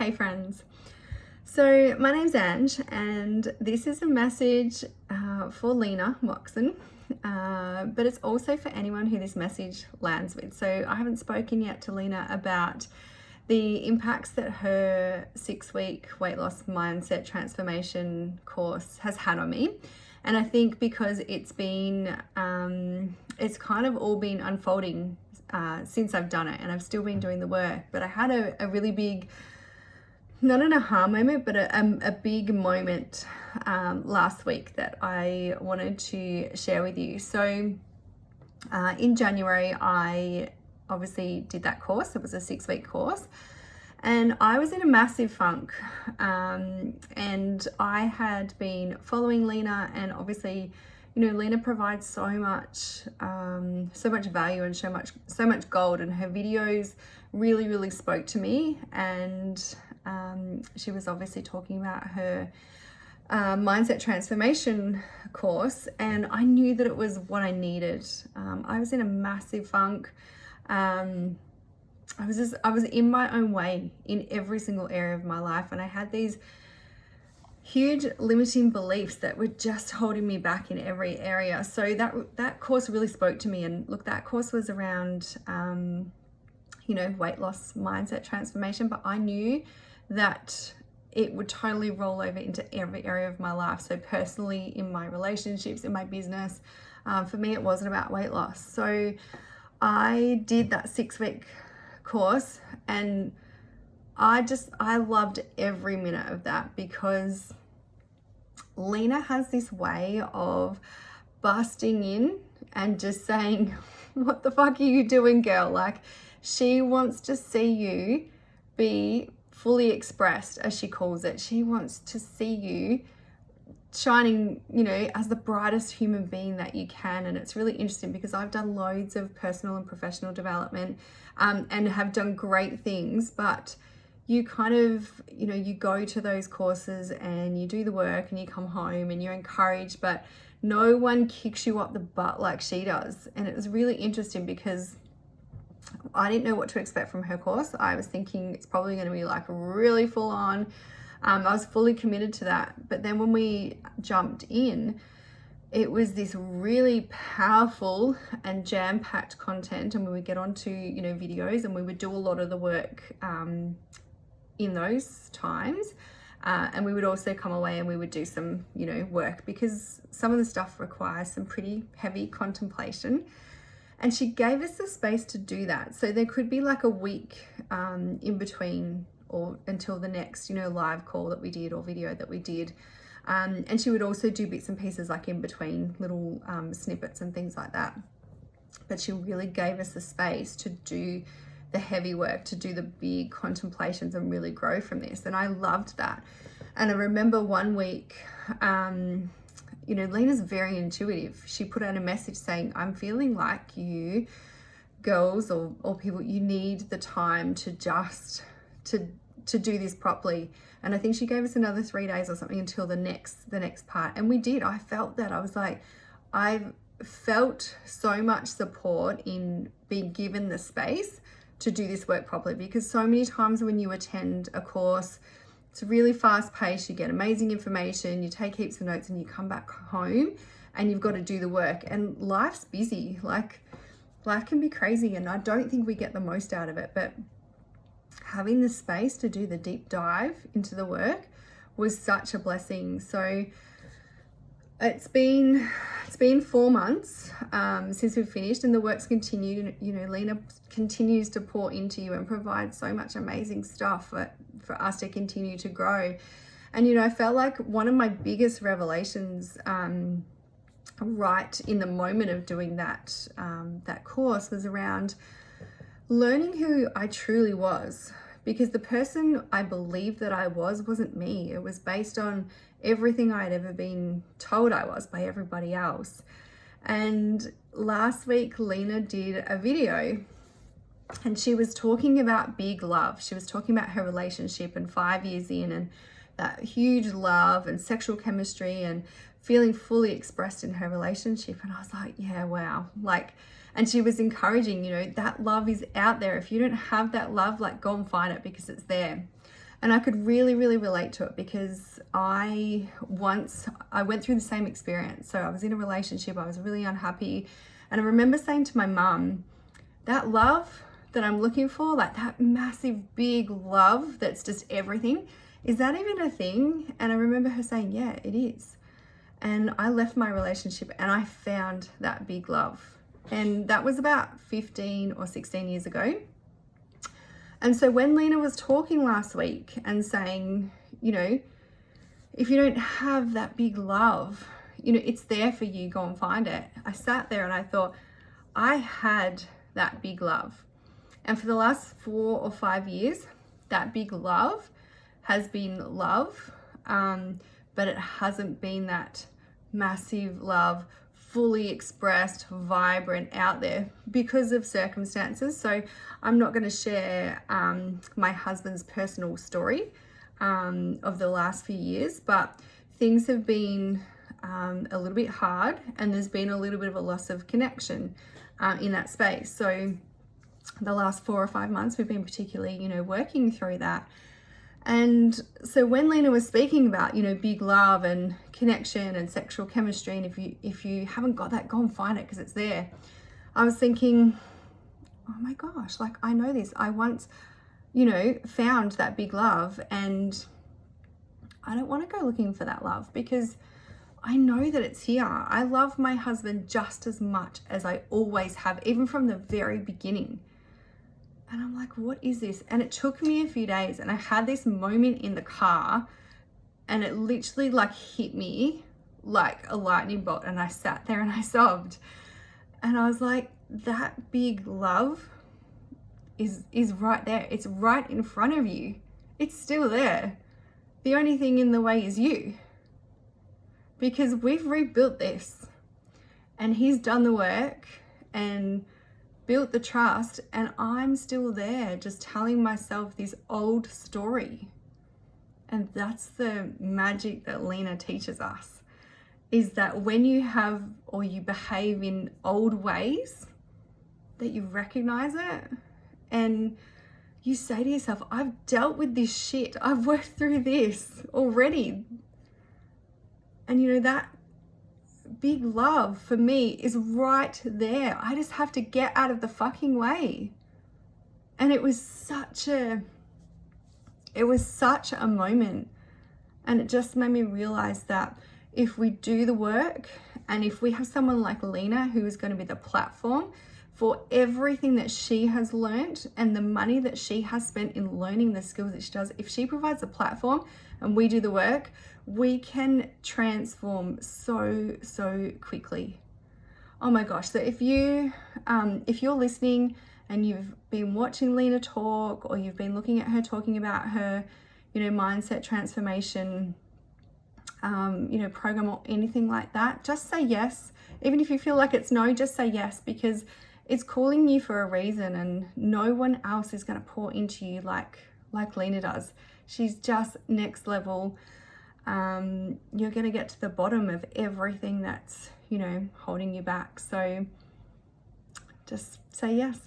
Hey friends. So my name's Ange and this is a message for Lena Moxon, but it's also for anyone who this message lands with. So I haven't spoken yet to Lena about the impacts that her 6-week weight loss mindset transformation course has had on me. And I think because it's been, it's kind of all been unfolding since I've done it, and I've still been doing the work, but I had a really big, not an aha moment, but a big moment last week that I wanted to share with you. So in January, I obviously did that course. It was a 6-week course. And I was in a massive funk, and I had been following Lena, and obviously, you know, Lena provides so much value and so much gold, and her videos really spoke to me. And she was obviously talking about her mindset transformation course, and I knew that it was what I needed. I was in a massive funk. I was in my own way in every single area of my life, and I had these huge limiting beliefs that were just holding me back in every area. So that course really spoke to me. And look, that course was around weight loss mindset transformation, but I knew that it would totally roll over into every area of my life. So personally, in my relationships, in my business, for me it wasn't about weight loss. So I did that 6-week course, and I loved every minute of that, because Lena has this way of busting in and just saying, what the fuck are you doing, girl? Like, she wants to see you be fully expressed, as she calls it. She wants to see you shining, as the brightest human being that you can. And it's really interesting because I've done loads of personal and professional development and have done great things, but you kind of, you go to those courses and you do the work and you come home and you're encouraged, but no one kicks you up the butt like she does. And it was really interesting because I didn't know what to expect from her course. I was thinking it's probably going to be like really full on. I was fully committed to that. But then when we jumped in, it was this really powerful and jam-packed content, and we would get onto, videos, and we would do a lot of the work in those times. And we would also come away and we would do some, work, because some of the stuff requires some pretty heavy contemplation. And she gave us the space to do that. So there could be like a week in between or until the next, live call that we did or video that we did. And she would also do bits and pieces like in between, little snippets and things like that. But she really gave us the space to do the heavy work, to do the big contemplations and really grow from this. And I loved that. And I remember one week, Lena's very intuitive. She put out a message saying, I'm feeling like you girls or people, you need the time to just to do this properly. And I think she gave us another 3 days or something until the next part. And we did. I felt that. I was like, I felt so much support in being given the space to do this work properly, because so many times when you attend a course, it's really fast paced, you get amazing information, you take heaps of notes, and you come back home and you've got to do the work. And life's busy. Like, life can be crazy, and I don't think we get the most out of it. But having the space to do the deep dive into the work was such a blessing. So it's been 4 months since we've finished, and the work's continued. Lena continues to pour into you and provide so much amazing stuff for us to continue to grow. And I felt like one of my biggest revelations right in the moment of doing that course was around learning who I truly was, because the person I believed that I wasn't me. It was based on everything I had ever been told I was by everybody else. And last week, Lena did a video, and she was talking about big love. She was talking about her relationship and 5 years in, and that huge love and sexual chemistry and feeling fully expressed in her relationship. And I was like, yeah, wow. And she was encouraging, that love is out there. If you don't have that love, go and find it, because it's there. And I could really, really relate to it because I went through the same experience. So I was in a relationship, I was really unhappy. And I remember saying to my mum, that love that I'm looking for, like that massive, big love that's just everything, is that even a thing? And I remember her saying, yeah, it is. And I left my relationship and I found that big love. And that was about 15 or 16 years ago. And so when Lena was talking last week and saying, you know, if you don't have that big love, you know, it's there for you, go and find it. I sat there and I thought, I had that big love. And for the last 4 or 5 years, that big love has been love, but it hasn't been that massive love, fully expressed, vibrant out there because of circumstances. So I'm not going to share my husband's personal story of the last few years, but things have been a little bit hard, and there's been a little bit of a loss of connection in that space. So the last 4 or 5 months we've been particularly, you know, working through that. And so when Lena was speaking about, you know, big love and connection and sexual chemistry, and if you haven't got that, go and find it because it's there. I was thinking, oh my gosh, like I know this. I once, you know, found that big love, and I don't want to go looking for that love because I know that it's here. I love my husband just as much as I always have, even from the very beginning. And I'm like, what is this? And it took me a few days, and I had this moment in the car, and it literally like hit me like a lightning bolt, and I sat there and I sobbed. And I was like, that big love is right there. It's right in front of you. It's still there. The only thing in the way is you. Because we've rebuilt this, and he's done the work and built the trust, and I'm still there just telling myself this old story. And that's the magic that Lena teaches us, is that when you have or you behave in old ways, that you recognize it and you say to yourself, I've dealt with this shit. I've worked through this already. And you know, that big love for me is right there. I just have to get out of the fucking way. And it was such a moment. And it just made me realize that if we do the work, and if we have someone like Lena who is going to be the platform for everything that she has learned and the money that she has spent in learning the skills that she does, if she provides a platform and we do the work, we can transform so quickly. Oh my gosh. So if you're listening and you've been watching Lena talk, or you've been looking at her talking about her, you know, mindset transformation, you know, program or anything like that, just say yes. Even if you feel like it's no, just say yes, because it's calling you for a reason, and no one else is going to pour into you like Lena does. She's just next level. You're going to get to the bottom of everything that's, you know, holding you back. So just say yes.